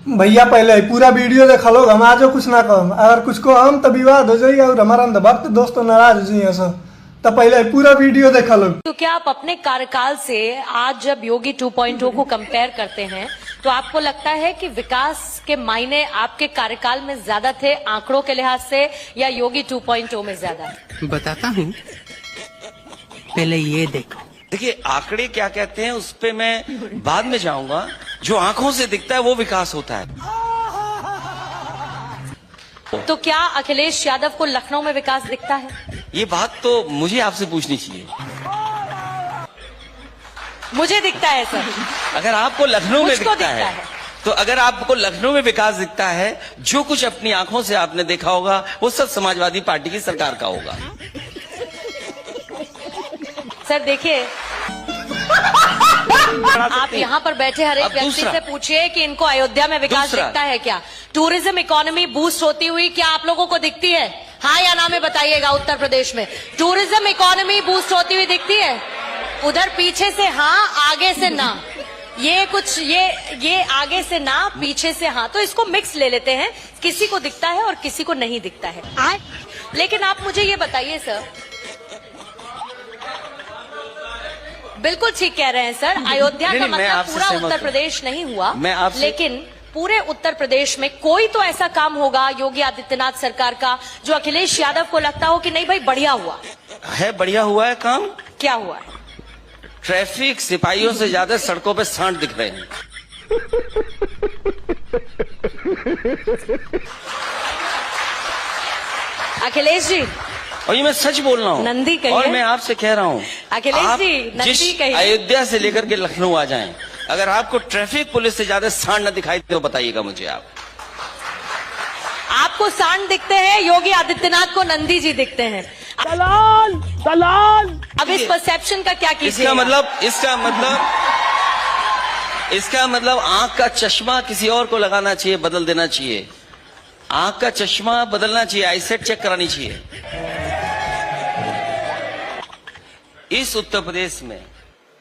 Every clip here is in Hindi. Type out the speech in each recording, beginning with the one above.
भैया पहले पूरा वीडियो देखा लोग, हम आज कुछ ना कहम, अगर कुछ को हम तो विवाद हो जाइए और हमारा भक्त दोस्तों नाराज हो जाइए सर, तो पहले पूरा वीडियो देखा लोग। तो क्या आप अपने कार्यकाल से आज जब योगी 2.0 को कंपेयर करते हैं तो आपको लगता है कि विकास के मायने आपके कार्यकाल में ज्यादा थे आंकड़ों के लिहाज से या योगी 2.0 में ज्यादा? बताता हूँ, पहले ये देखो। देखिए आंकड़े क्या कहते हैं उस पे मैं बाद में जाऊंगा। जो आंखों से दिखता है वो विकास होता है। तो क्या अखिलेश यादव को लखनऊ में विकास दिखता है? ये बात तो मुझे आपसे पूछनी चाहिए। मुझे दिखता है सर। अगर आपको लखनऊ में मुझको दिखता है तो अगर आपको लखनऊ में विकास दिखता है, जो कुछ अपनी आंखों से आपने देखा होगा वो सब समाजवादी पार्टी की सरकार का होगा। सर देखिए, आप यहाँ पर बैठे हर एक व्यक्ति से पूछिए कि इनको अयोध्या में विकास दिखता है क्या? टूरिज्म इकोनॉमी बूस्ट होती हुई क्या आप लोगों को दिखती है? हाँ या ना में बताइएगा। उत्तर प्रदेश में टूरिज्म इकोनॉमी बूस्ट होती हुई दिखती है? उधर पीछे से हाँ, आगे से ना। ये कुछ ये आगे से ना, पीछे से हाँ, तो इसको मिक्स ले लेते हैं। किसी को दिखता है और किसी को नहीं दिखता है। लेकिन आप मुझे ये बताइए सर, बिल्कुल ठीक कह रहे हैं सर, अयोध्या का मतलब पूरा उत्तर प्रदेश नहीं हुआ, लेकिन पूरे उत्तर प्रदेश में कोई तो ऐसा काम होगा योगी आदित्यनाथ सरकार का जो अखिलेश यादव को लगता हो कि नहीं भाई बढ़िया हुआ है। बढ़िया हुआ है काम। क्या हुआ है? ट्रैफिक सिपाहियों से ज्यादा सड़कों पे सांड दिख रहे हैं। अखिलेश जी, और ये मैं सच बोल रहा हूँ, नंदी कहिए। और मैं आपसे कह रहा हूँ, अखिलेश जी, नंदी कहिए। अयोध्या से लेकर के लखनऊ आ जाएं, अगर आपको ट्रैफिक पुलिस से ज्यादा सांड न दिखाई दे तो बताइएगा मुझे। आपको सांड दिखते हैं, योगी आदित्यनाथ को नंदी जी दिखते हैं। दलाल दलाल। अब इस परसेप्शन का क्या कीजिएगा? इसका मतलब आंख का चश्मा किसी और को लगाना चाहिए, बदल देना चाहिए। आंख का चश्मा बदलना चाहिए, आईसेट चेक करानी चाहिए। इस उत्तर प्रदेश में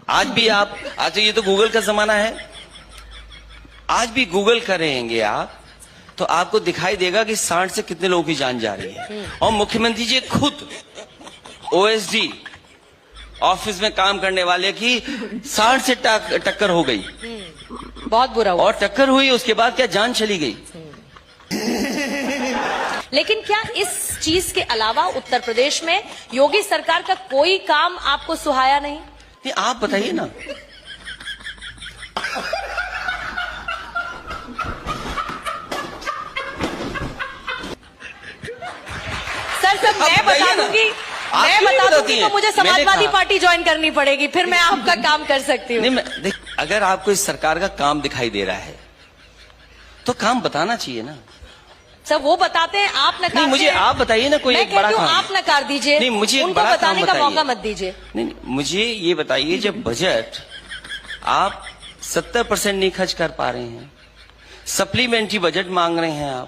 आज भी आज ये तो गूगल का जमाना है, आज भी गूगल करेंगे आप तो आपको दिखाई देगा कि सांड से कितने लोगों की जान जा रही है। और मुख्यमंत्री जी खुद ओएसडी ऑफिस में काम करने वाले की सांड से टक्कर हो गई। बहुत बुरा हुआ। और टक्कर हुई, उसके बाद क्या जान चली गई। लेकिन क्या इस चीज के अलावा उत्तर प्रदेश में योगी सरकार का कोई काम आपको सुहाया नहीं? नहीं, आप बताइए ना। सर मैं बता दूंगी, तो मुझे समाजवादी पार्टी ज्वाइन करनी पड़ेगी, फिर मैं आपका काम कर सकती हूँ। नहीं, अगर आपको इस सरकार का काम दिखाई दे रहा है तो काम बताना चाहिए ना। सब वो बताते हैं, आप नकार। नहीं, मुझे आप बताइए ना कोई एक बड़ा काम। आप नकार दीजिए। नहीं, मुझे उनको बताने का मौका मत दीजिए। नहीं, मुझे ये बताइए, जब बजट आप 70% नहीं खर्च कर पा रहे हैं, सप्लीमेंट्री बजट मांग रहे हैं,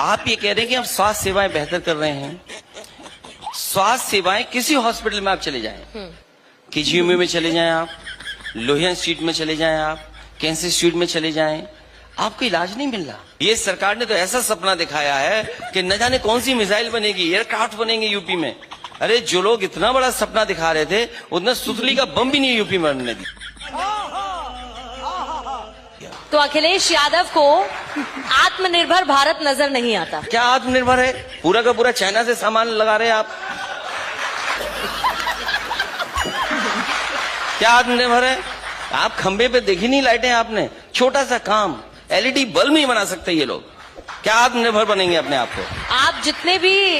आप ये कह रहे हैं कि हम स्वास्थ्य सेवाएं बेहतर कर रहे हैं। स्वास्थ्य सेवाएं किसी हॉस्पिटल में आप चले जाएं, केजीएमयू में चले जाएं, आप लोहिया इंस्टीट्यूट में चले जाएं, आप कैंसर इंस्टीट्यूट में चले जाएं, आपको इलाज नहीं मिल रहा। ये सरकार ने तो ऐसा सपना दिखाया है कि न जाने कौन सी मिसाइल बनेगी, एयरक्राफ्ट बनेंगे यूपी में। अरे जो लोग इतना बड़ा सपना दिखा रहे थे, उतना सुतली का बम भी नहीं यूपी में बनने दी। तो अखिलेश यादव को आत्मनिर्भर भारत नजर नहीं आता। क्या आत्मनिर्भर है? पूरा का पूरा चाइना से सामान लगा रहे हैं आप। क्या आत्मनिर्भर है? आप खंबे पे देखी नहीं लाइटें आपने? छोटा सा काम, एलईडी बल्ब नहीं बना सकते ये लोग। क्या आत्मनिर्भर बनेंगे अपने आप को? आप जितने भी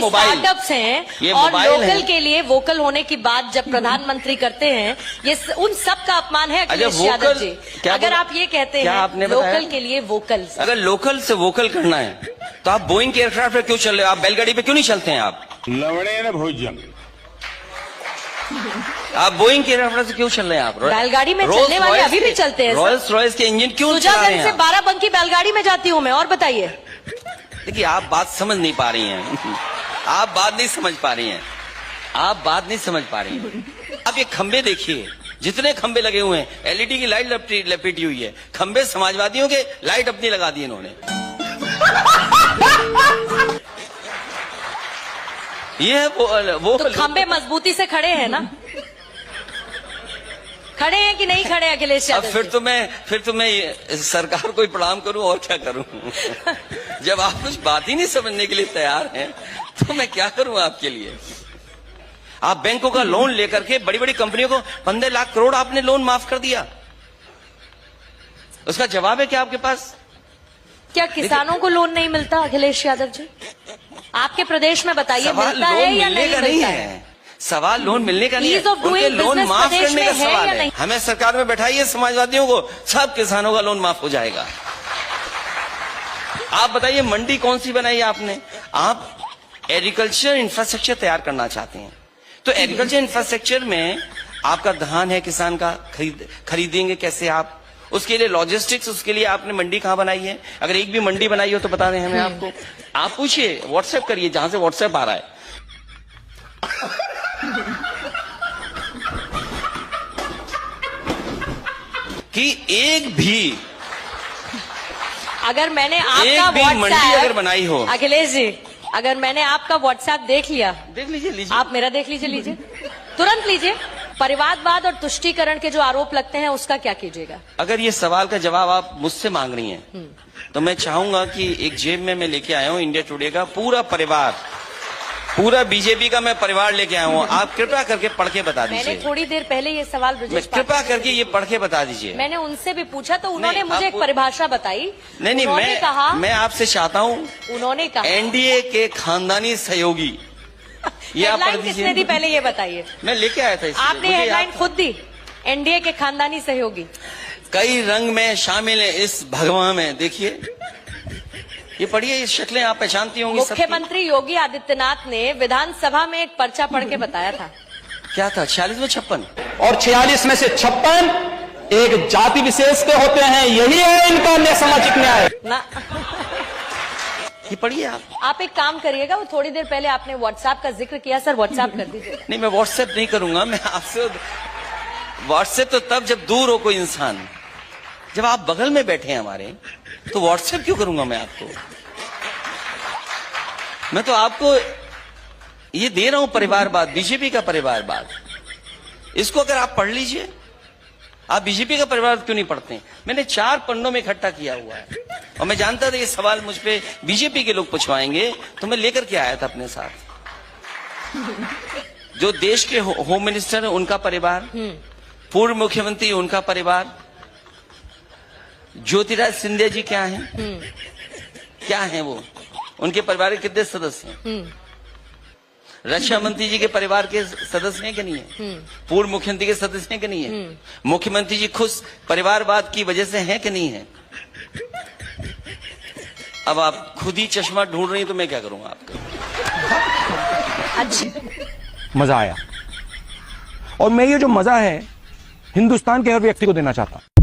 मोबाइल स्टार्टअप्स हैं और लोकल के लिए वोकल होने की बात जब प्रधानमंत्री करते हैं, ये उन सब का अपमान है अखिलेश यादव जी। अगर आप ये कहते हैं लोकल के लिए वोकल, अगर लोकल से वोकल करना है तो आप बोइंग के एयरक्राफ्ट पे क्यों चल रहे हो? आप बैलगाड़ी पे क्यों नहीं चलते हैं? आप बोइंग के एयरक्राफ्ट से क्यों चल रहे हैं? आप बैलगाड़ी में चलने वाले अभी भी चलते हैं। रॉयल्स रॉयल्स के इंजन क्यों चला रहे हैं? से बाराबंकी बैलगाड़ी में जाती हूँ मैं। और बताइए। देखिए, आप बात समझ नहीं पा रही हैं। आप बात नहीं समझ पा रही हैं। आप ये खंबे देखिए, जितने खंबे लगे हुए हैं, एलईडी की लाइट लपेटी हुई है, खंबे समाजवादियों के, लाइट अपनी लगा दी इन्होंने। ये है वो तो खंबे मजबूती से खड़े हैं ना? खड़े हैं कि नहीं खड़े अखिलेश अब यादव? फिर तो मैं सरकार को ही प्रणाम करूं और क्या करूं। जब आप कुछ बात ही नहीं समझने के लिए तैयार हैं तो मैं क्या करूं आपके लिए। आप बैंकों का लोन लेकर के बड़ी बड़ी कंपनियों को 15 लाख करोड़ आपने लोन माफ कर दिया। उसका जवाब है क्या आपके पास? क्या किसानों को लोन नहीं मिलता अखिलेश यादव जी? आपके प्रदेश में बताइए, सवाल मिलता लोन है या मिलने का नहीं नहीं मिलता है। सवाल लोन मिलने का नहीं है, Ease of doing उनके लोन business माफ प्रदेश करने में का है सवाल या है। नहीं? हमें सरकार में बैठाइए समाजवादियों को, सब किसानों का लोन माफ हो जाएगा। आप बताइए मंडी कौन सी बनाई आपने? आप एग्रीकल्चर इंफ्रास्ट्रक्चर तैयार करना चाहते हैं, तो एग्रीकल्चर इंफ्रास्ट्रक्चर में आपका धान है, किसान का खरीदेंगे कैसे आप? उसके लिए लॉजिस्टिक्स, उसके लिए आपने मंडी कहां बनाई है? अगर एक भी मंडी बनाई हो तो बता दें हमें। आपको आप पूछिए, व्हाट्सएप करिए, जहां से व्हाट्सएप आ रहा है। कि एक भी अगर मैंने एक आपका भी मंडी अगर व्हाट्सएप, बनाई हो, अखिलेश जी, अगर मैंने आपका व्हाट्सएप देख लिया, देख लीजिए आप मेरा देख लीजिए, तुरंत लीजिए। परिवारवाद और तुष्टीकरण के जो आरोप लगते हैं उसका क्या कीजिएगा? अगर ये सवाल का जवाब आप मुझसे मांग रही हैं तो मैं चाहूंगा कि एक जेब में मैं लेके आया हूं इंडिया टुडे का पूरा परिवार, पूरा बीजेपी का मैं परिवार लेके आया हूं। आप कृपया करके पढ़ के बता मैंने दीजिए। थोड़ी देर पहले ये सवाल ब्रजेश कृपया करके ये पढ़ के बता दीजिए। मैंने उनसे भी पूछा तो उन्होंने नहीं, मुझे एक परिभाषा बताई। नहीं, उन्होंने कहा, मैं आपसे चाहता हूं, उन्होंने कहा एनडीए के खानदानी सहयोगी, ये आप पढ़ हेडलाइन किसने दी दीजिए। पहले ये बताइए। मैं लेके आया था इसलिए। आपने मुझे हेडलाइन याद- खुद दी, एनडीए के खानदानी सहयोगी। कई रंग में शामिल है इस भगवा में, देखिए ये पढ़िए, ये शक्लें आप पहचानती होंगी सबकी। मुख्यमंत्री योगी आदित्यनाथ ने विधानसभा में एक पर्चा पढ़ के बताया था। क्या था? 46 में 56? और 46 में से 56 एक जाति विशेष के होते हैं। यही है इनका सामाजिक न्याय। ना, ये पढ़िए आप एक काम करिएगा, वो थोड़ी देर पहले आपने व्हाट्सएप का जिक्र किया, सर व्हाट्सएप कर दीजिए। नहीं, मैं व्हाट्सएप नहीं करूंगा। मैं आपसे व्हाट्सएप तो तब जब दूर हो कोई इंसान, जब आप बगल में बैठे हैं हमारे, तो व्हाट्सएप क्यों करूंगा मैं आपको? मैं तो आपको ये दे रहा हूं परिवारवाद, बीजेपी का परिवारवाद। इसको अगर आप पढ़ लीजिए। आप बीजेपी का परिवार क्यों नहीं पढ़ते? मैंने 4 पन्नों में इकट्ठा किया हुआ है और मैं जानता था ये सवाल मुझ पे बीजेपी के लोग पूछवाएंगे, तो मैं लेकर के आया था अपने साथ। जो देश के होम मिनिस्टर है उनका परिवार, पूर्व मुख्यमंत्री उनका परिवार, ज्योतिराज सिंधिया जी क्या हैं? क्या हैं वो? उनके परिवार के कितने सदस्य हैं? रक्षा मंत्री जी के परिवार के सदस्य हैं कि नहीं है? पूर्व मुख्यमंत्री के सदस्य हैं कि नहीं है? मुख्यमंत्री जी खुश परिवारवाद की वजह से हैं कि नहीं है? अब आप खुद ही चश्मा ढूंढ रही हैं तो मैं क्या करूंगा आपका? अच्छा, मजा आया, और मैं ये जो मजा है हिंदुस्तान के हर व्यक्ति को देना चाहता हूं।